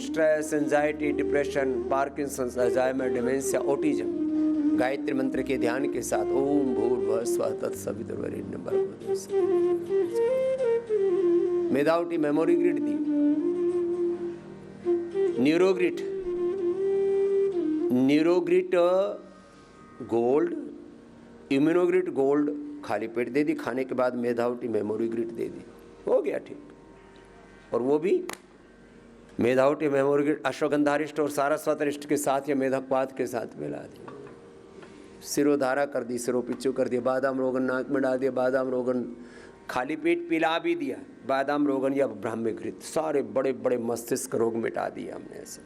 Stress, anxiety, depression, Parkinson's, Alzheimer, dementia, autism Gayatri मंत्र के ध्यान के साथ ओम भूर्भुवः स्वः तत्सवितुर्वरेण्यं भर्गो देवस्य। मेधावटी मेमोरी ग्रिड दी, न्यूरोग्रिड गोल्ड, इम्यूनोग्रिड गोल्ड खाली पेट दे दी, खाने के बाद मेधावटी मेमोरी ग्रिड दे दी, हो गया ठीक। और वो भी मेधावटी मेमोरी ग्रिड अश्वगंधारिष्ट और सारस्वतरिष्ट के साथ या मेधकपात के साथ मिला दी, सिरोधारा कर दी, सिरोपिच्चू कर दिया, बादाम रोगन नाक में डाल दिया, बादाम रोगन खाली पेट पिला भी दिया, बादाम रोगन या ब्राह्मी घृत, सारे बड़े बड़े मस्तिष्क रोग मिटा दिए हमने ऐसे।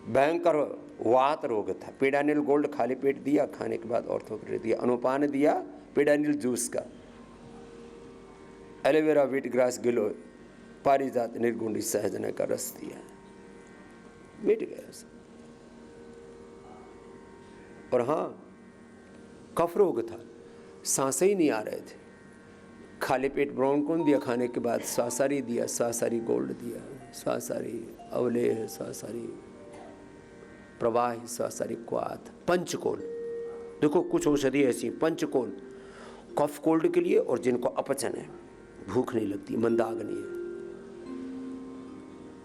भयंकर वात रोग था, पेडानिल गोल्ड खाली पेट दिया, खाने के बाद ऑर्थोग्रिड दिया, अनुपान दिया पेडानिल जूस का, एलोवेरा, व्हीट ग्रास, गिलोय, पारिजात, निर्गुंडी, सहजन का रस दिया, मिट गया सब। और हाँ, कफ रोग था, सांसें ही नहीं आ रहे थे, खाली पेट ब्रोंकोन दिया, खाने के बाद स्वासारी दिया, स्वासारी गोल्ड दिया, स्वासारी अवलेह, स्वासारी प्रवाह, स्वासारी क्वाथ, पंचकोल। देखो कुछ औषधि ऐसी पंचकोल कफ कोल्ड के लिए, और जिनको अपचन है, भूख नहीं लगती, मंदाग्नि है,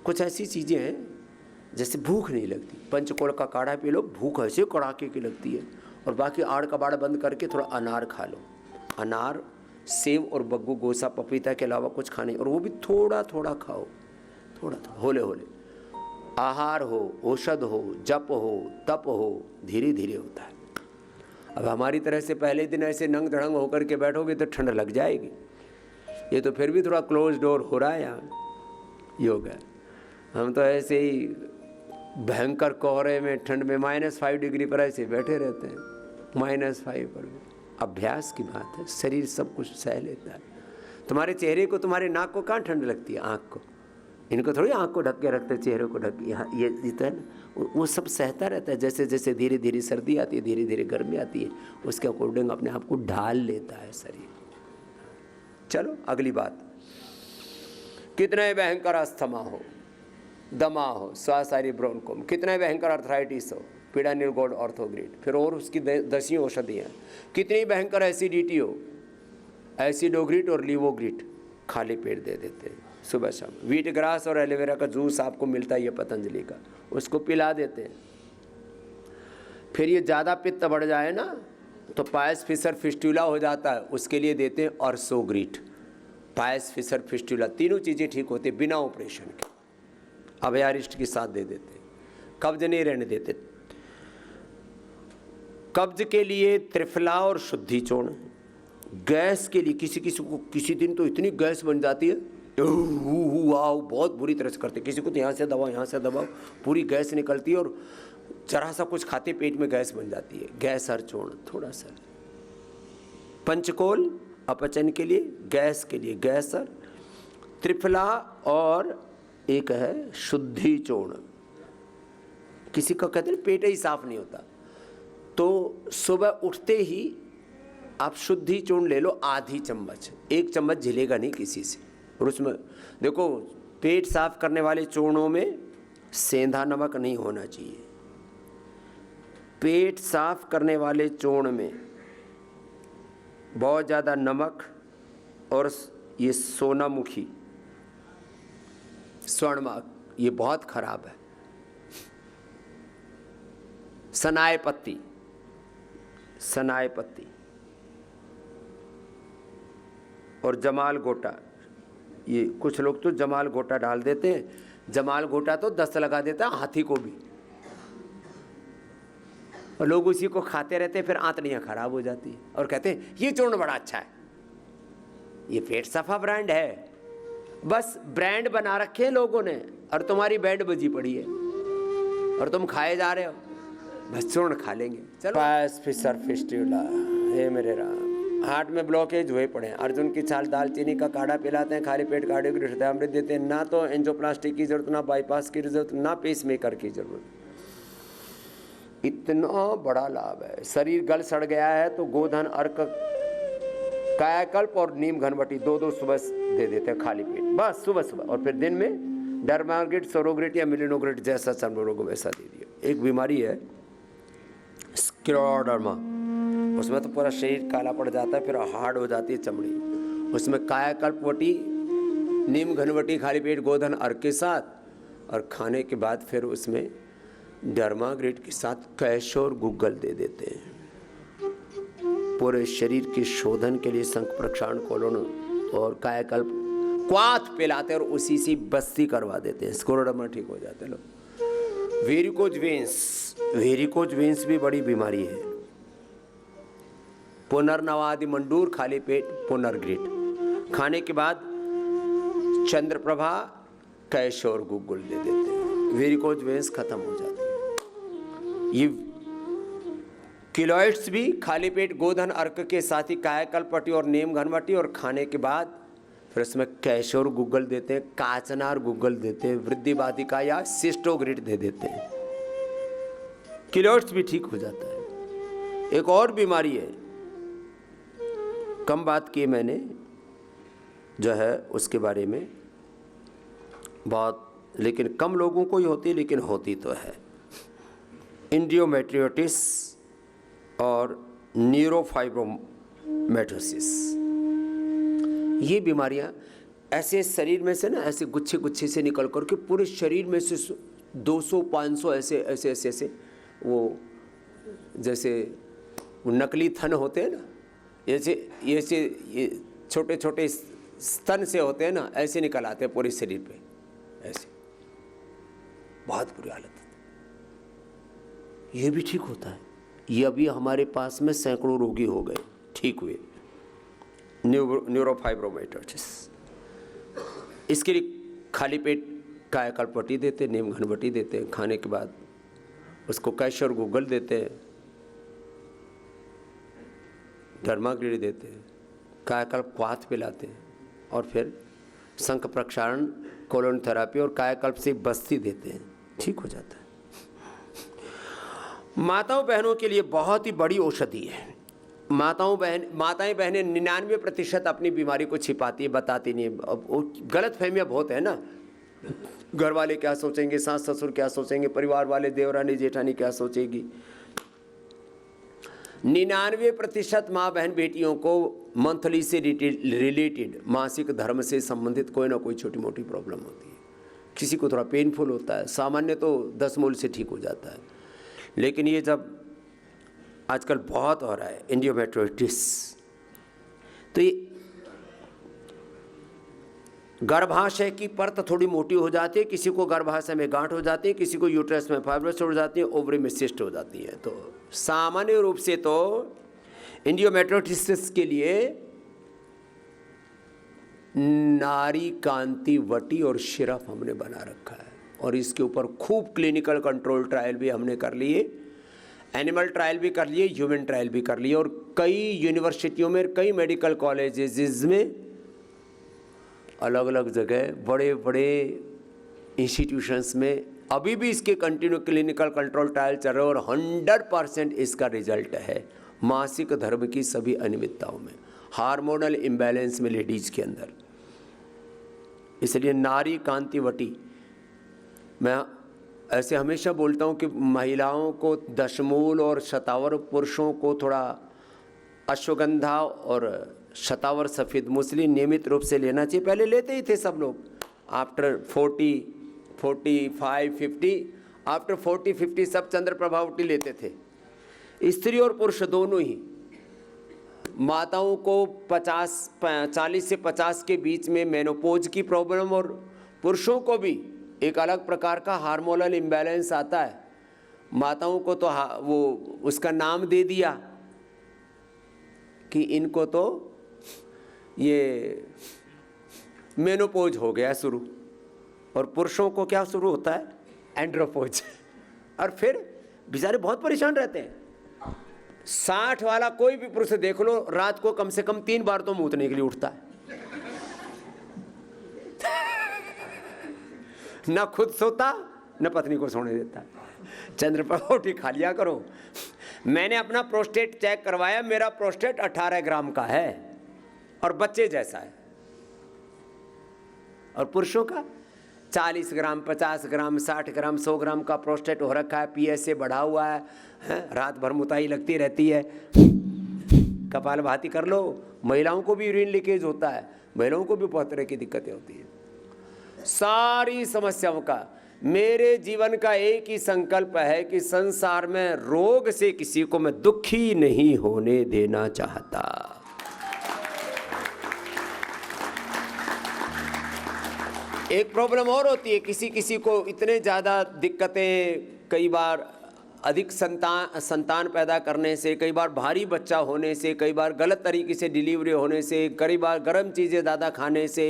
कुछ ऐसी चीजें हैं जैसे भूख नहीं लगती, पंचकोल का काढ़ा पी लो, भूख ऐसे कड़ाके की लगती है। और बाकी आड़ कबाड़ बंद करके थोड़ा अनार खा लो, अनार, सेब और बग्गू, गोसा, पपीता के अलावा कुछ खाने, और वो भी थोड़ा थोड़ा खाओ, थोड़ा थोड़ा, होले होले। आहार हो, औषध हो, जप हो, तप हो, धीरे धीरे होता है। अब हमारी तरह से पहले दिन ऐसे नंग धड़ंग होकर के बैठोगे तो ठंड लग जाएगी। ये तो फिर भी थोड़ा क्लोज डोर हो रहा है यहाँ योग है। हम तो ऐसे ही भयंकर कोहरे में, ठंड में -5 डिग्री पर ऐसे बैठे रहते हैं, -5 पर भी। अभ्यास की बात है, शरीर सब कुछ सह लेता है। तुम्हारे चेहरे को, तुम्हारे नाक को कहाँ ठंड लगती है? आँख को, इनको थोड़ी आँख को ढक के रखते, चेहरे को ढक, यहाँ ये जीता है ना, वो सब सहता रहता है। जैसे जैसे धीरे धीरे सर्दी आती है, धीरे धीरे गर्मी आती है, उसके अकॉर्डिंग अपने आप को ढाल लेता है शरीर। चलो अगली बात, कितने भयंकर अस्थमा हो, दमा हो, स्वासारी ब्रोंकोम, कितने भयंकर अर्थराइटिस हो, पेडानिल गोल्ड, ऑर्थोग्रिड, फिर और उसकी 10 औषधियाँ, कितनी भयंकर एसिडिटी हो, एसिडोग्रिड और लीवोग्रिड खाली पेट दे देते हैं सुबह शाम। व्हीट ग्रास और एलोवेरा का जूस आपको मिलता है, ये पतंजलि का, उसको पिला देते हैं। फिर ये ज़्यादा पित्त बढ़ जाए ना तो पायस फिशर फिस्टुला हो जाता है, उसके लिए देते हैं अर्सोग्रिड, पायस फिशर फिस्टुला, तीनों चीज़ें ठीक होती बिना ऑपरेशन के, अभयारिष्ट के साथ दे देते। कब्ज नहीं रहने देते। कब्ज के लिए त्रिफला और शुद्धि चूर्ण, गैस के लिए किसी किसी को किसी दिन तो इतनी गैस बन जाती है, बहुत बुरी तरह से करते, किसी को तो यहाँ से दबाओ, यहाँ से दबाओ, पूरी गैस निकलती है, और जरा सा कुछ खाते पेट में गैस बन जाती है। गैसर चूर्ण थोड़ा सा, पंचकोल अपचन के लिए, गैस के लिए गैसर, त्रिफला, और एक है शुद्धि चूर्ण। किसी का कहते हैं पेट ही साफ नहीं होता, तो सुबह उठते ही आप शुद्धि चूर्ण ले लो, आधी चम्मच, 1 चम्मच झिलेगा नहीं किसी से। और उसमें देखो, पेट साफ करने वाले चूर्णों में सेंधा नमक नहीं होना चाहिए। पेट साफ करने वाले चूर्ण में बहुत ज़्यादा नमक, और ये सोनामुखी, स्वर्णमार्ग, ये बहुत खराब है। सनाए पत्ती, सनाए पत्ती और जमाल गोटा, ये कुछ लोग तो जमाल गोटा डाल देते हैं, जमाल गोटा तो दस्त लगा देता है हाथी को भी, और लोग उसी को खाते रहते हैं, फिर आंतड़ियाँ खराब हो जाती है और कहते हैं ये चूर्ण बड़ा अच्छा है। ये पेट सफा ब्रांड है, बस ब्रांड बना रखे हैं लोगों ने, और तुम्हारी बैंड बजी पड़ी है और तुम खाए जा रहे हो, बस चूर्ण खा लेंगे। चलो, पायस फिशर फिस्टुला, हे मेरे राम, हार्ट में ब्लॉकेज हुए पड़े हैं, अर्जुन की छाल दालचीनी का काढ़ा पिलाते हैं, खाली पेट कार्डियो हृदयामृत देते हैं, ना तो एंजियोप्लास्टी की जरूरत, ना बाईपास की जरूरत, ना पेसमेकर की जरूरत। इतना बड़ा लाभ है। शरीर गल सड़ गया है तो गोधन, अर्क, कायाकल्प और नीम घनवटी 2-2 सुबह दे देते हैं खाली पेट, बस सुबह सुबह, और फिर दिन में डर्माग्रेट, सोरोग्रेट या मिलिनोग्रेट जैसा चर्म रोग वैसा दे दिया। एक बीमारी है स्क्लेरोडर्मा, उसमें तो पूरा शरीर काला पड़ जाता है, फिर हार्ड हो जाती है चमड़ी। उसमें कायाकल्पवटी, नीम घनवटी खाली पेट गोधन अर्क के साथ, और खाने के बाद फिर उसमें डर्माग्रेट के साथ कैशोर गुग्गल दे देते हैं। पूरे शरीर के शोधन के लिए शंख प्रक्षालन कोलोन और कायाकल्प क्वाथ पिलाते हैं और उसी से बस्ती करवा देते हैं, स्क्लेरोडर्मा ठीक हो जाते हैं लोग। वेरिकोज वेंस, वेरिकोज वेंस भी बड़ी बीमारी है। पुनर्नवादि मंडूर खाली पेट पुनर्ग्रेट, खाने के बाद चंद्रप्रभा कैशोर गुग्गुल दे देते हैं, वेरिकोज वेंस खत्म हो जाती है। ये किलोइड्स भी खाली पेट गोधन अर्क के साथ ही कायाकल्पवटी और नीम घनवटी, और खाने के बाद फिर उसमें कैशोर गुग्गल देते हैं, काचनार गुग्गल देते हैं, वृद्धिवादिका या सिस्टोग्रिट दे देते हैं, किलोइड्स भी ठीक हो जाता है। एक और बीमारी है, कम बात की मैंने, जो है उसके बारे में बहुत, लेकिन कम लोगों को ही होती, लेकिन होती तो है, एंडोमेट्रियोसिस और न्यूरोफाइब्रोमेटोसिस। ये बीमारियां ऐसे शरीर में से ना, ऐसे गुच्छे गुच्छे से निकल कर के पूरे शरीर में से 200-500 ऐसे ऐसे ऐसे ऐसे वो जैसे वो नकली थन होते हैं ना, ऐसे ये छोटे छोटे स्तन से होते हैं ना, ऐसे निकल आते हैं पूरे शरीर पे, ऐसे बहुत बुरी हालत है। ये भी ठीक होता है। ये अभी हमारे पास में सैकड़ों रोगी हो गए, ठीक हुए, न्यूरोफाइब्रोमेटोसिस। इसके लिए खाली पेट कायाकल्पवटी देते हैं, नीम घनवटी देते हैं, खाने के बाद उसको कैशोर गुग्गल देते हैं, डर्माग्रेट देते हैं, कायाकल्प क्वाथ पिलाते हैं, और फिर शंख प्रक्षालन कोलोन थेरापी और कायाकल्प से बस्ती देते हैं, ठीक हो जाता है। माताओं बहनों के लिए बहुत ही बड़ी औषधि है। माताएं बहनें 99% अपनी बीमारी को छिपाती है, बताती नहीं है। अब गलत फहमियाँ बहुत है ना, घर वाले क्या सोचेंगे, सास ससुर क्या सोचेंगे, परिवार वाले, देवरानी जेठानी क्या सोचेगी। 99% माँ बहन बेटियों को मंथली से रिलेटेड, मासिक धर्म से संबंधित कोई ना कोई छोटी मोटी प्रॉब्लम होती है। किसी को थोड़ा पेनफुल होता है, सामान्य तो 10 मूल से ठीक हो जाता है, लेकिन ये जब आजकल बहुत हो रहा है एंडोमेट्रियोसिस, तो ये गर्भाशय की परत थोड़ी मोटी हो जाती है, किसी को गर्भाशय में गांठ हो जाती है, किसी को यूट्रस में फाइब्रोसिस हो जाती है, ओवरी में सिस्ट हो जाती है। तो सामान्य रूप से तो एंडोमेट्रियोसिस के लिए नारी कांति वटी और सिरप हमने बना रखा है, और इसके ऊपर खूब क्लिनिकल कंट्रोल ट्रायल भी हमने कर लिए, एनिमल ट्रायल भी कर लिए, ह्यूमन ट्रायल भी कर लिए, और कई यूनिवर्सिटियों में, कई मेडिकल कॉलेजेस में, अलग अलग जगह, बड़े बड़े इंस्टीट्यूशंस में अभी भी इसके कंटिन्यू क्लिनिकल कंट्रोल ट्रायल चल रहे हैं, और 100% इसका रिजल्ट है मासिक धर्म की सभी अनियमितताओं में, हार्मोनल इम्बैलेंस में लेडीज के अंदर। इसलिए नारी कांतिवटी, मैं ऐसे हमेशा बोलता हूँ कि महिलाओं को दशमूल और शतावर, पुरुषों को थोड़ा अश्वगंधा और शतावर सफ़ेद मूसली नियमित रूप से लेना चाहिए। पहले लेते ही थे सब लोग, आफ्टर 40, 45, 50, आफ्टर 40, 50 सब चंद्रप्रभावटी लेते थे, स्त्री और पुरुष दोनों ही। माताओं को 40 से 50 के बीच में मेनोपोज की प्रॉब्लम, और पुरुषों को भी एक अलग प्रकार का हार्मोनल इम्बैलेंस आता है। माताओं को तो वो उसका नाम दे दिया कि इनको तो ये मेनोपोज हो गया शुरू, और पुरुषों को क्या शुरू होता है, एंड्रोपोज। और फिर बेचारे बहुत परेशान रहते हैं। 60 वाला कोई भी पुरुष देख लो, रात को कम से कम 3 बार तो मूतने के लिए उठता है, न खुद सोता न पत्नी को सोने देता। चंद्रप्रभावटी खा लिया करो। मैंने अपना प्रोस्टेट चेक करवाया, मेरा प्रोस्टेट 18 ग्राम का है और बच्चे जैसा है, और पुरुषों का 40 ग्राम, 50 ग्राम, 60 ग्राम, 100 ग्राम का प्रोस्टेट हो रखा है, PSA बढ़ा हुआ है, रात भर मुताई लगती रहती है, कपालभाति कर लो। महिलाओं को भी यूरिन लीकेज होता है, महिलाओं को भी बहुत तरह की दिक्कतें होती हैं। सारी समस्याओं का मेरे जीवन का एक ही संकल्प है कि संसार में रोग से किसी को मैं दुखी नहीं होने देना चाहता। एक प्रॉब्लम और होती है, किसी किसी को इतने ज़्यादा दिक्कतें, कई बार अधिक संतान पैदा करने से, कई बार भारी बच्चा होने से, कई बार गलत तरीके से डिलीवरी होने से, कई बार गर्म चीज़ें ज़्यादा खाने से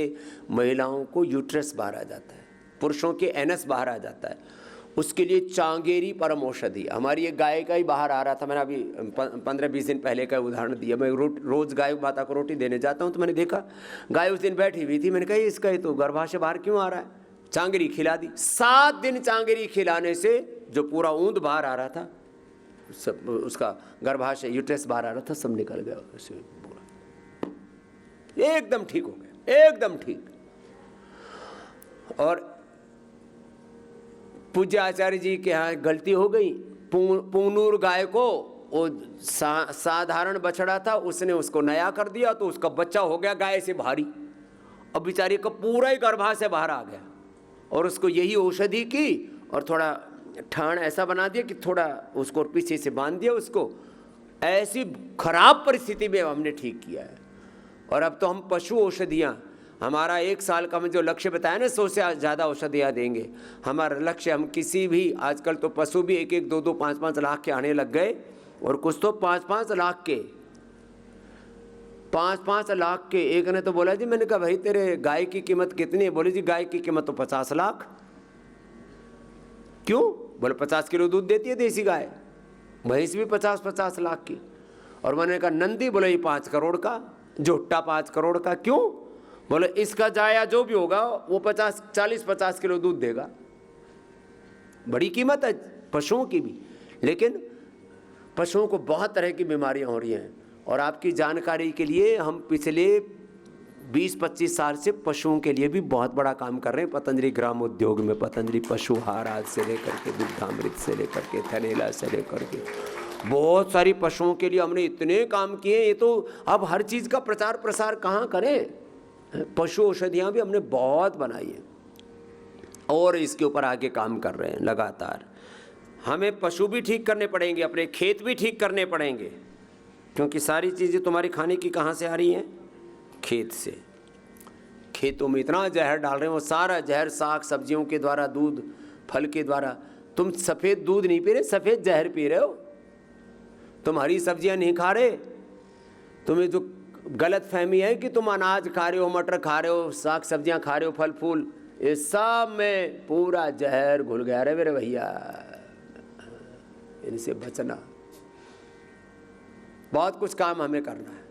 महिलाओं को यूट्रस बाहर आ जाता है, पुरुषों के एनस बाहर आ जाता है। उसके लिए चांगेरी परम औषधि। हमारी एक गाय का ही बाहर आ रहा था, मैंने अभी 15-20 दिन पहले का उदाहरण दिया। मैं रोज़ गाय माता को रोटी देने जाता हूँ, तो मैंने देखा गाय उस दिन बैठी हुई थी। मैंने कहा इसका तो गर्भाशय बाहर क्यों आ रहा है? चांगेरी खिला दी। 7 दिन चांगेरी खिलाने से जो पूरा ऊंद बाहर आ रहा था, सब उसका गर्भाशय यूट्रस बाहर आ रहा था, सब निकल गया उसे पूरा, एकदम ठीक हो गया, एकदम ठीक। और पूज्य आचार्य जी के यहाँ गलती हो गई। पूनूर गाय को वो साधारण बछड़ा था, उसने उसको नया कर दिया, तो उसका बच्चा हो गया गाय से भारी। अब बेचारी का पूरा ही गर्भाशय बाहर आ गया, और उसको यही औषधि की और थोड़ा ठाण ऐसा बना दिया कि थोड़ा उसको पीछे से बांध दिया उसको। ऐसी खराब परिस्थिति में हमने ठीक किया है। और अब तो हम पशु औषधियाँ, हमारा 1 साल का में जो लक्ष्य बताया ना, 100 से ज़्यादा औषधियाँ देंगे, हमारा लक्ष्य। हम किसी भी, आजकल तो पशु भी 1-1, 2-2, 5-5 लाख के आने लग गए, और कुछ तो 5-5 लाख के, 5-5 लाख के। एक ने तो बोला जी, मैंने कहा भाई तेरे गाय की कीमत कितनी है? बोले जी गाय की कीमत तो 50 लाख। क्यों? बोले 50 किलो दूध देती है देसी गाय। भैंस भी 50-50 लाख की। और मैंने कहा नंदी? बोले ये 5 करोड़ का। झुट्टा 5 करोड़ का। क्यों? बोले इसका जाया जो भी होगा वो 40-50 किलो दूध देगा। बड़ी कीमत है पशुओं की भी। लेकिन पशुओं को बहुत तरह की बीमारियां हो रही हैं। और आपकी जानकारी के लिए, हम पिछले 20-25 साल से पशुओं के लिए भी बहुत बड़ा काम कर रहे हैं। पतंजलि ग्राम उद्योग में पतंजलि पशु आहार आज से लेकर के, दुग्धामृत से लेकर के, थैलेला से लेकर के, बहुत सारी पशुओं के लिए हमने इतने काम किए। ये तो अब हर चीज़ का प्रचार प्रसार कहाँ करें। पशु औषधियाँ भी हमने बहुत बनाई हैं, और इसके ऊपर आगे काम कर रहे हैं लगातार। हमें पशु भी ठीक करने पड़ेंगे, अपने खेत भी ठीक करने पड़ेंगे, क्योंकि सारी चीज़ें तुम्हारी खाने की कहाँ से आ रही हैं? खेत से। खेतों में इतना जहर डाल रहे हैं, वो सारा जहर साग सब्जियों के द्वारा, दूध फल के द्वारा। तुम सफ़ेद दूध नहीं पी रहे, सफ़ेद जहर पी रहे हो। तुम हरी सब्जियां नहीं खा रहे। तुम्हें जो गलत फहमी है कि तुम अनाज खा रहे हो, मटर खा रहे हो, साग सब्जियां खा रहे हो, फल फूल, ये सब में पूरा जहर घुल गया। रे मेरे भैया, इनसे बचना। बहुत कुछ काम हमें करना है।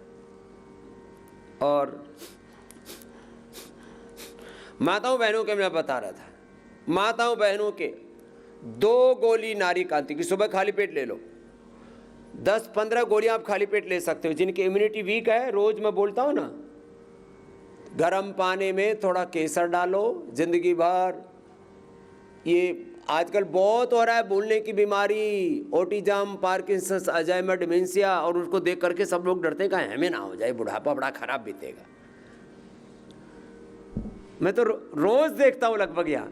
और माताओं बहनों के मैं बता रहा था, माताओं बहनों के 2 गोली नारी कांति की सुबह खाली पेट ले लो। 10-15 गोलियां आप खाली पेट ले सकते हो। जिनकी इम्यूनिटी वीक है, रोज मैं बोलता हूं ना, गर्म पानी में थोड़ा केसर डालो जिंदगी भर। ये आजकल बहुत हो रहा है, भूलने की बीमारी, ऑटिज्म, पार्किंसंस, अल्जाइमर, डिमेंशिया, और उसको देख करके सब लोग डरते हैं कहीं हमें ना हो जाए, बुढ़ापा बड़ा खराब बीतेगा। मैं तो रोज देखता हूँ लगभग यहाँ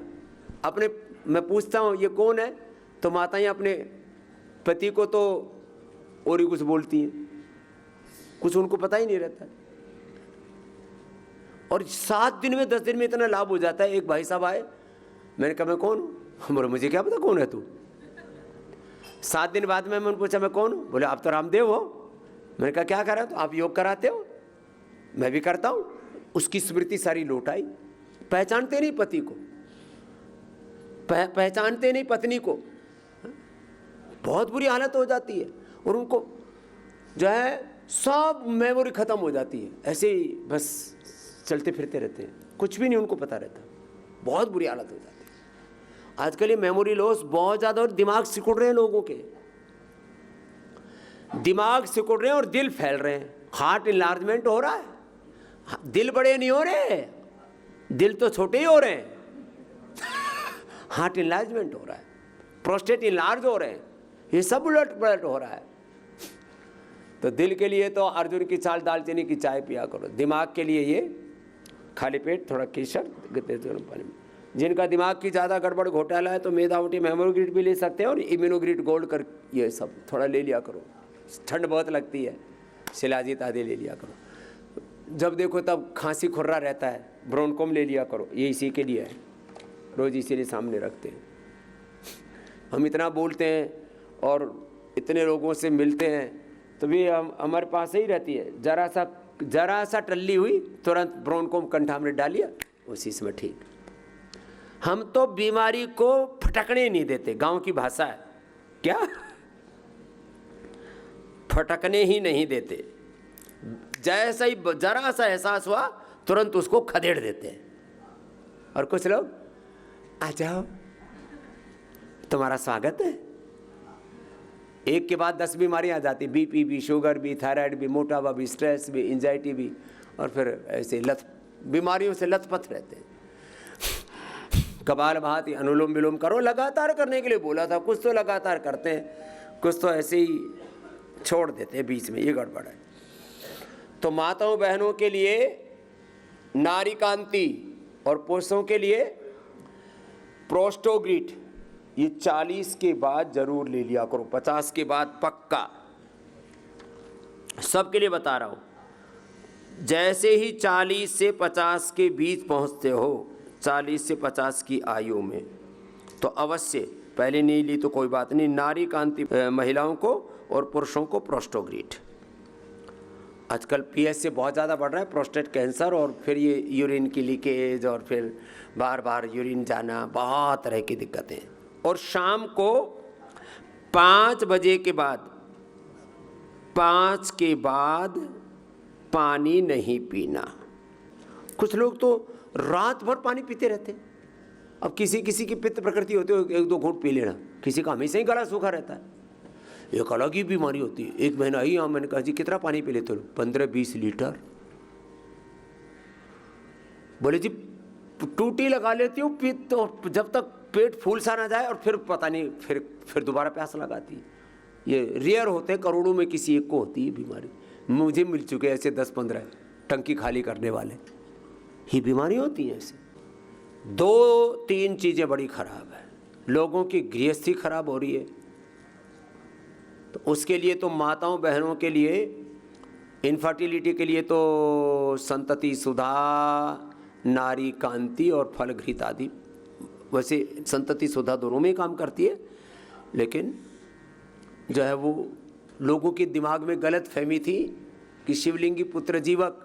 अपने, मैं पूछता हूँ ये कौन है, तो माताएं अपने पति को तो और ही कुछ बोलती हैं, कुछ उनको पता ही नहीं रहता। और 7 दिन में 10 दिन में इतना लाभ हो जाता है। एक भाई साहब आए, मैंने कहा मैं कौन हूँ? बोले मुझे क्या पता कौन है तू। 7 दिन बाद में मैंने पूछा मैं कौन हूँ? बोले आप तो रामदेव हो। मैंने कहा क्या करा? तो आप योग कराते हो? मैं भी करता हूँ। उसकी स्मृति सारी लौट आई। पहचानते नहीं पति को, पहचानते नहीं पत्नी को, बहुत बुरी हालत हो जाती है। और उनको जो है सब मेमोरी खत्म हो जाती है, ऐसे ही बस चलते फिरते रहते हैं, कुछ भी नहीं उनको पता रहता। बहुत बुरी हालत हो जाती है। आजकल ये मेमोरी लॉस बहुत ज़्यादा, और दिमाग सिकुड़ रहे हैं लोगों के, दिमाग सिकुड़ रहे हैं और दिल फैल रहे हैं। हार्ट इनलार्जमेंट हो रहा है, दिल बड़े नहीं हो रहे, दिल तो छोटे ही हो रहे हैं। हार्ट इनलार्जमेंट हो रहा है, प्रोस्टेट इनलार्ज हो रहे हैं, ये सब उलट पलट हो रहा है। तो दिल के लिए तो अर्जुन की छाल दालचीनी की चाय पिया करो, दिमाग के लिए ये खाली पेट थोड़ा केसर पानी में। जिनका दिमाग की ज़्यादा गड़बड़ घोटाला है तो मेदावटी मेमोग्रीट भी ले सकते हैं और इम्यूनोग्रीट गोल्ड कर ये सब थोड़ा ले लिया करो, ठंड बहुत लगती है, शिलाजीत आदि ले लिया करो। जब देखो तब खांसी खुर्रा रहता है, ब्रोनकोम ले लिया करो, ये इसी के लिए है, रोज़ इसीलिए सामने रखते हैं। हम इतना बोलते हैं और इतने लोगों से मिलते हैं तो भी हम हमारे पास ही रहती है, जरा सा टल्ली हुई तुरंत ब्रोनकोम कंठामृत डालिए, उसी समय ठीक। हम तो बीमारी को फटकने नहीं देते, गांव की भाषा है क्या, फटकने ही नहीं देते। जैसा ही जरा सा एहसास हुआ तुरंत उसको खदेड़ देते हैं। और कुछ लोग आ जाओ तुम्हारा स्वागत है, एक के बाद 10 बीमारियां आ जाती, बीपी भी, शुगर भी, थायराइड भी, मोटापा भी, स्ट्रेस भी, एंजाइटी भी, और फिर ऐसे बीमारियों से लथपथ रहते हैं। कपालभाति, अनुलोम विलोम करो, लगातार करने के लिए बोला था, कुछ तो लगातार करते हैं, कुछ तो ऐसे ही छोड़ देते हैं बीच में, ये गड़बड़ है। तो माताओं बहनों के लिए नारी कांति और पुरुषों के लिए प्रोस्टोग्रिट, ये 40 के बाद जरूर ले लिया करो, 50 के बाद पक्का। सबके लिए बता रहा हूं, जैसे ही 40 से 50 के बीच पहुंचते हो, 40 से 50 की आयु में, तो अवश्य, पहले नहीं ली तो कोई बात नहीं, नारी कांति महिलाओं को और पुरुषों को प्रोस्टोग्रिट। आजकल पीएच से बहुत ज़्यादा बढ़ रहा है, प्रोस्टेट कैंसर, और फिर ये यूरिन की लीकेज, और फिर बार बार यूरिन जाना, बहुत तरह की दिक्कतें। और शाम को 5 बजे के बाद, 5 के बाद पानी नहीं पीना। कुछ लोग तो रात भर पानी पीते रहते हैं। अब किसी किसी की पित्त प्रकृति होती है, 1-2 घूंट पी लेना, किसी का हमेशा ही गला सूखा रहता है, एक अलग ही बीमारी होती है। एक महीना ही यहाँ मैंने कहा जी कितना पानी पी लेते हो? 15-20 लीटर। बोले जी टूटी लगा लेती हूँ, तो जब तक पेट फूल सा ना जाए, और फिर पता नहीं, फिर दोबारा प्यास लगाती है। ये रेयर होते हैं, करोड़ों में किसी एक को होती है बीमारी। मुझे मिल चुके ऐसे 10-15 टंकी खाली करने वाले, ही बीमारी होती है ऐसे। 2-3 चीज़ें बड़ी खराब है, लोगों की गृहस्थी खराब हो रही है, तो उसके लिए तो माताओं बहनों के लिए, इनफर्टिलिटी के लिए तो संतति सुधा, नारी कांति और फलघृत आदि। वैसे संतति सुधा दोनों में काम करती है, लेकिन जो है वो लोगों के दिमाग में गलत फहमी थी कि शिवलिंगी पुत्र जीवक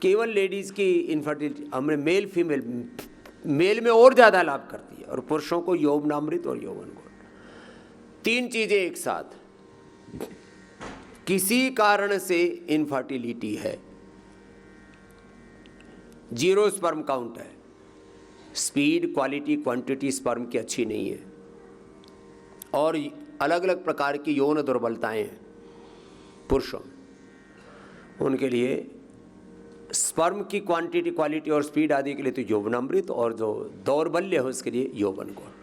केवल लेडीज़ की इनफर्टिलिटी, हमने मेल फीमेल, मेल में और ज़्यादा लाभ करती है, और पुरुषों को यौवनामृत और यौवन गुण, 3 चीज़ें एक साथ। किसी कारण से इनफर्टिलिटी है, 0 स्पर्म काउंट है, स्पीड, क्वालिटी, क्वांटिटी स्पर्म की अच्छी नहीं है, और अलग अलग प्रकार की यौन दुर्बलताएं हैं पुरुषों, उनके लिए स्पर्म की क्वांटिटी, क्वालिटी और स्पीड आदि के लिए तो यौवनामृत, और जो दौर्बल्य है उसके लिए यौवन गुण।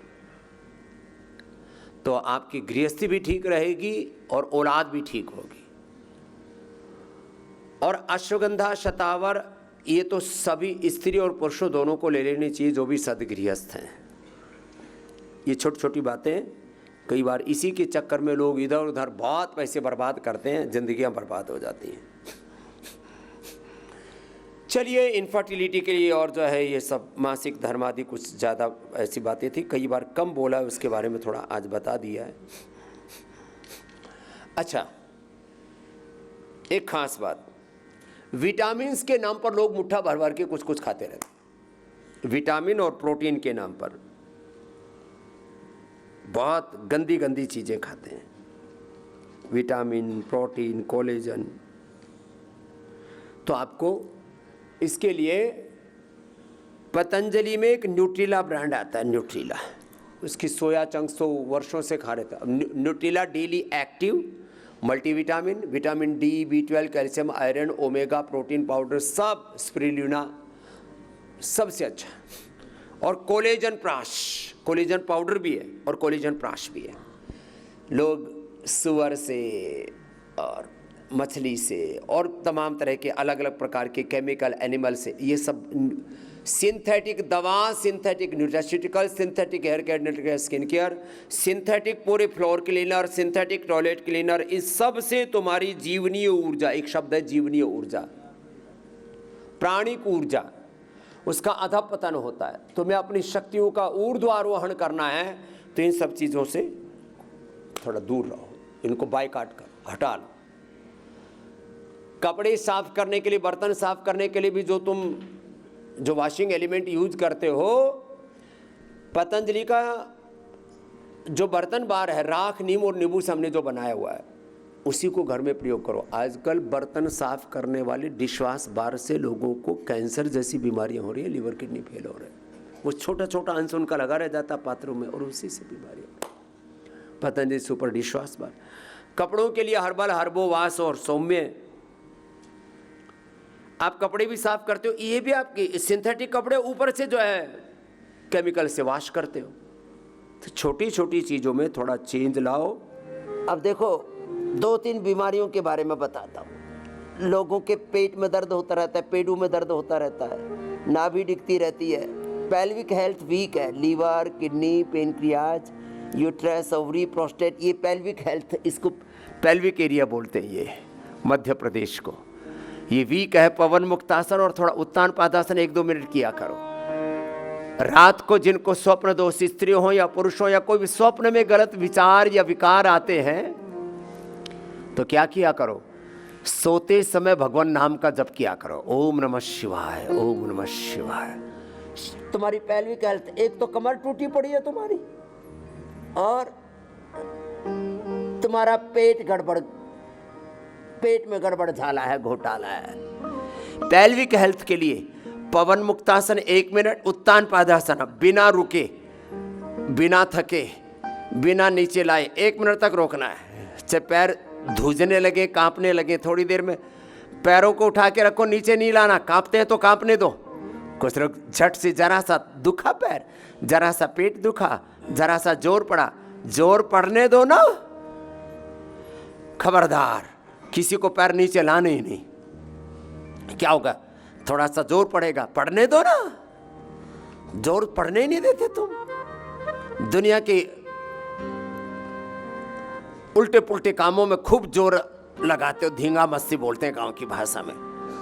तो आपकी गृहस्थी भी ठीक रहेगी और औलाद भी ठीक होगी। और अश्वगंधा, शतावर, ये तो सभी स्त्री और पुरुषों दोनों को ले लेनी चाहिए जो भी सदगृहस्थ हैं। ये छोटी छोटी बातें, कई बार इसी के चक्कर में लोग इधर उधर बहुत पैसे बर्बाद करते हैं, जिंदगियां बर्बाद हो जाती हैं। चलिए, इनफर्टिलिटी के लिए और जो है ये सब मासिक धर्म आदि कुछ ज़्यादा ऐसी बातें थी, कई बार कम बोला है, उसके बारे में थोड़ा आज बता दिया है। अच्छा, एक खास बात, विटामिन्स के नाम पर लोग मुट्ठा भर भर के कुछ कुछ खाते रहते। विटामिन और प्रोटीन के नाम पर बहुत गंदी गंदी चीज़ें खाते हैं, विटामिन, प्रोटीन, कोलेजन। तो आपको इसके लिए पतंजलि में एक न्यूट्रीला ब्रांड आता है, न्यूट्रीला, उसकी सोया चंक्स तो वर्षों से खा रहे थे। अब Nutrela daily active multivitamin, vitamin D, B12, calcium, iron, omega, protein powder, सब स्पिरुलिना सबसे अच्छा, और कोलेजन प्राश, कोलेजन पाउडर भी है और कोलेजन प्राश भी है। लोग सुअर से और मछली से और तमाम तरह के अलग अलग प्रकार के केमिकल एनिमल से, ये सब सिंथेटिक दवा, synthetic nutraceutical, synthetic hair care, skin care, synthetic पूरे floor cleaner, synthetic toilet cleaner, इस सब से तुम्हारी जीवनीय ऊर्जा, एक शब्द है जीवनीय ऊर्जा, प्राणिक ऊर्जा, उसका अधपतन होता है। तुम्हें अपनी शक्तियों का ऊर्ध्वारोहण करना है तो इन सब चीज़ों से थोड़ा दूर रहो, इनको बायकॉट करो, हटा लो। कपड़े साफ करने के लिए, बर्तन साफ करने के लिए भी जो वॉशिंग एलिमेंट यूज करते हो, पतंजलि का जो बर्तन बार है, राख, नीम और नींबू से हमने जो बनाया हुआ है, उसी को घर में प्रयोग करो। आजकल बर्तन साफ करने वाले डिशवॉश बार से लोगों को कैंसर जैसी बीमारियां हो रही है, लीवर किडनी फेल हो रहे हैं। वो छोटा छोटा अंश उनका लगा रह जाता पात्रों में और उसी से बीमारियां। Patanjali super dishwash bar. कपड़ों के लिए हर्बल, हर्बो वाश और सौम्य। आप कपड़े भी साफ करते हो, ये भी आपके सिंथेटिक कपड़े ऊपर से जो है केमिकल से वॉश करते हो। तो छोटी छोटी चीज़ों में थोड़ा चेंज लाओ। अब देखो 2-3 बीमारियों के बारे में बताता हूँ। लोगों के पेट में दर्द होता रहता है, पेडू में दर्द होता रहता है, नाभि दिखती रहती है, पेल्विक हेल्थ वीक है, liver, kidney, pancreas, uterus, ovary, prostate, ये पेल्विक हेल्थ, इसको पेल्विक एरिया बोलते हैं ये मध्य प्रदेश को। ये वीक है। पवन मुक्तासन और थोड़ा उत्तान पादासन 1-2 मिनट किया करो। रात को जिनको स्वप्न दोष, स्त्री हो या पुरुष हो, या कोई भी स्वप्न में गलत विचार या विकार आते हैं तो क्या किया करो, सोते समय भगवान नाम का जप किया करो, ओम नमः शिवाय, ओम नमः शिवाय। तुम्हारी पेल्विक हेल्थ, एक तो कमर टूटी पड़ी है तुम्हारी, और तुम्हारा पेट गड़बड़, पेट में गड़बड़ झाला है, घोटाला है। पेल्विक हेल्थ के लिए पवन मुक्तासन 1 मिनट, उत्तान पादासन बिना रुके, बिना थके, बिना नीचे लाए 1 मिनट तक रोकना है। चाहे पैर धुजने लगे, कांपने लगे, थोड़ी देर में पैरों को उठा के रखो, नीचे नहीं लाना। कांपते हैं तो कांपने दो। कुछ लोग झट से जरा सा दुखा पैर, जरा सा पेट दुखा, जरा सा जोर पड़ा, जोर पड़ने दो ना। खबरदार, किसी को पैर नीचे लाने ही नहीं। क्या होगा, थोड़ा सा जोर पड़ेगा, पड़ने दो ना। जोर पड़ने ही नहीं देते तुम। दुनिया के उल्टे पुल्टे कामों में खूब जोर लगाते हो, धींगा मस्ती बोलते हैं गांव की भाषा में,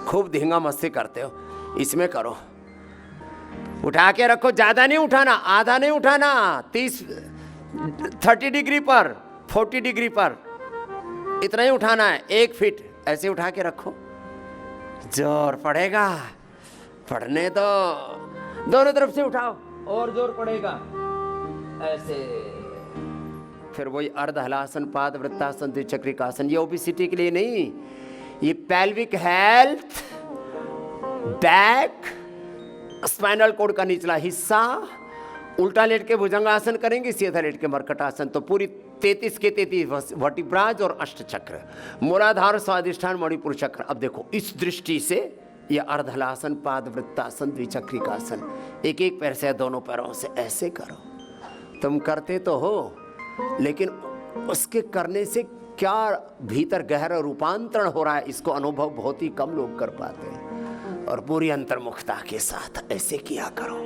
खूब धींगा मस्ती करते हो। इसमें करो, उठा के रखो, ज्यादा नहीं उठाना, आधा नहीं उठाना, 30 डिग्री पर, 40 डिग्री पर इतना ही उठाना है, 1 फीट ऐसे उठा के रखो। जोर पड़ेगा, पड़ने दो, दोनों तरफ से उठाओ और जोर पड़ेगा ऐसे। फिर वही अर्ध हलासन, पाद वृत्तासन, द्विचक्रिकासन। ये ओबेसिटी के लिए नहीं, ये pelvic health, back, spinal cord का निचला हिस्सा। उल्टा लेट के भुजंगासन करेंगे, सीधा लेट के मर्कटासन, तो पूरी 33 के 33 वर्टिब्राज और अष्टचक्र, मूलाधार, स्वादिष्ठान, मणिपुर चक्र। अब देखो इस दृष्टि से ये अर्धहलासन, पाद वृत्तासन, द्विचक्रिकासन, एक एक पैर से, दोनों पैरों से ऐसे करो। तुम करते तो हो, लेकिन उसके करने से क्या भीतर गहरा रूपांतरण हो रहा है, इसको अनुभव बहुत ही कम लोग कर पाते हैं। और पूरी अंतर्मुखता के साथ ऐसे किया करो।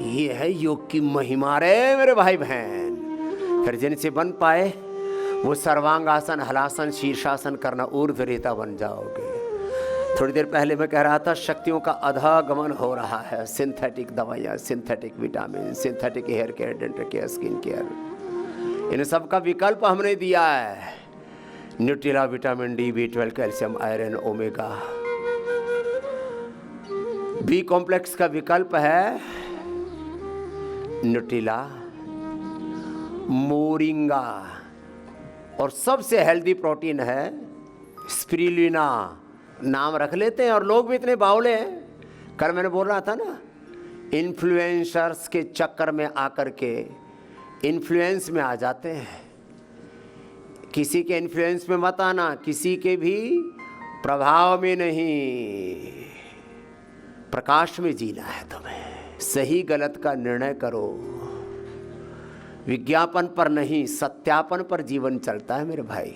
ये है योग की महिमा रे मेरे भाई बहन। फिर जिनसे बन पाए वो सर्वांगासन, हलासन, शीर्षासन करना, ऊर्ध्वरेता बन जाओगे। थोड़ी देर पहले मैं कह रहा था शक्तियों का अधागमन हो रहा है। सिंथेटिक दवाइयाँ, synthetic vitamin, synthetic hair care, dental care, skin care, इन सब का विकल्प हमने दिया है। Nutrilite, vitamin D, B12, calcium, iron, omega. B complex का विकल्प है न्यूट्रिला, मोरिंगा, और सबसे हेल्दी प्रोटीन है स्पिरुलिना। नाम रख लेते हैं और लोग भी इतने बावले हैं। कल मैंने बोल रहा था ना, इन्फ्लुएंसर्स के चक्कर में आकर के इन्फ्लुएंस में आ जाते हैं। किसी के इन्फ्लुएंस में मत आना, किसी के भी प्रभाव में नहीं, प्रकाश में जीना है तुम्हें। सही गलत का निर्णय करो। विज्ञापन पर नहीं, सत्यापन पर जीवन चलता है मेरे भाई।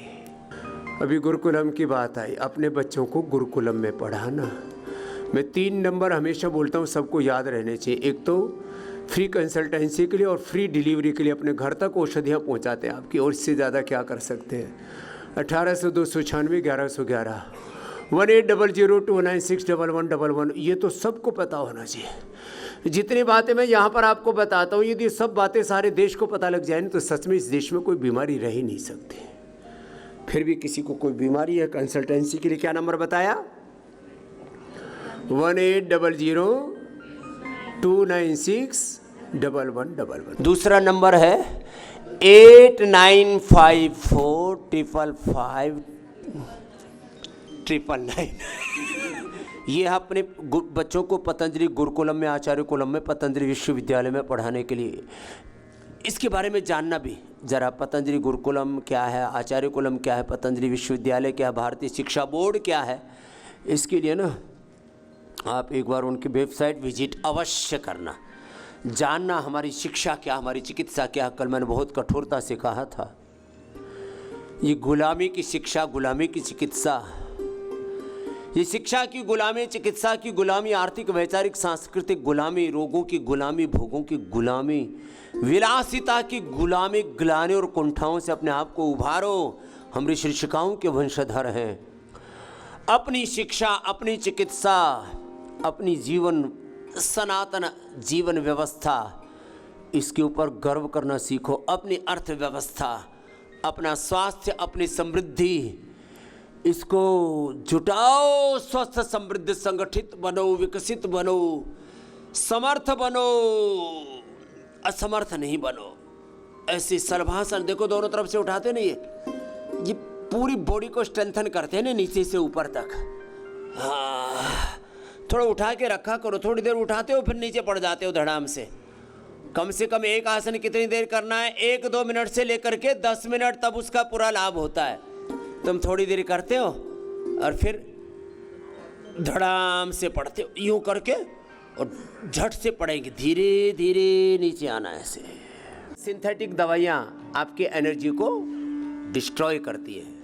अभी गुरुकुलम की बात आई, अपने बच्चों को गुरुकुलम में पढ़ाना। मैं 3 नंबर हमेशा बोलता हूँ, सबको याद रहने चाहिए। एक तो फ्री कंसल्टेंसी के लिए और फ्री डिलीवरी के लिए अपने घर तक औषधियाँ पहुँचाते हैं आपकी, और इससे ज़्यादा क्या कर सकते हैं। 1800 296 1111 180029611111, ये तो सबको पता होना चाहिए। जितनी बातें मैं यहाँ पर आपको बताता हूँ, यदि सब बातें सारे देश को पता लग जाए तो सच में इस देश में कोई बीमारी रह ही नहीं सकती। फिर भी किसी को कोई बीमारी है, कंसल्टेंसी के लिए क्या नंबर बताया? 180029611111। दूसरा नंबर है 8954555999। ये अपने बच्चों को पतंजलि गुरुकुलम में, आचार्य कुलम में, पतंजलि विश्वविद्यालय में पढ़ाने के लिए। इसके बारे में जानना भी जरा, पतंजलि गुरुकुलम क्या है, आचार्य कुलम क्या है, पतंजलि विश्वविद्यालय क्या है, भारतीय शिक्षा बोर्ड क्या है, इसके लिए ना आप एक बार उनकी वेबसाइट विजिट अवश्य करना, जानना हमारी शिक्षा क्या, हमारी चिकित्सा क्या। कल मैंने बहुत कठोरता से कहा था, ये गुलामी की शिक्षा, गुलामी की चिकित्सा, ये शिक्षा की गुलामी, चिकित्सा की गुलामी, आर्थिक वैचारिक सांस्कृतिक गुलामी, रोगों की गुलामी, भोगों की गुलामी, विलासिता की गुलामी, ग्लानि और कुंठाओं से अपने आप को उभारो। हम ऋषि ऋषिकाओं के वंशधर हैं। अपनी शिक्षा, अपनी चिकित्सा, अपनी जीवन, सनातन जीवन व्यवस्था, इसके ऊपर गर्व करना सीखो। अपनी अर्थव्यवस्था, अपना स्वास्थ्य, अपनी समृद्धि, इसको जुटाओ। स्वस्थ, समृद्ध, संगठित बनो, विकसित बनो, समर्थ बनो, असमर्थ नहीं बनो। ऐसे सर्वासन देखो, दोनों तरफ से उठाते नहीं ये पूरी बॉडी को स्ट्रेंथन करते हैं ना, नीचे से ऊपर तक। हाँ, थोड़ा उठा के रखा करो, थोड़ी देर उठाते हो फिर नीचे पड़ जाते हो धड़ाम से। कम कम एक आसन कितनी देर करना है? 1-2 मिनट से लेकर के 10 मिनट, तब उसका पूरा लाभ होता है। तुम थोड़ी देर करते हो और फिर धड़ाम से पड़ते हो, यूं करके, और झट से पड़ेंगे, धीरे धीरे नीचे आना ऐसे। सिंथेटिक दवाइयाँ आपकी एनर्जी को डिस्ट्रॉय करती है।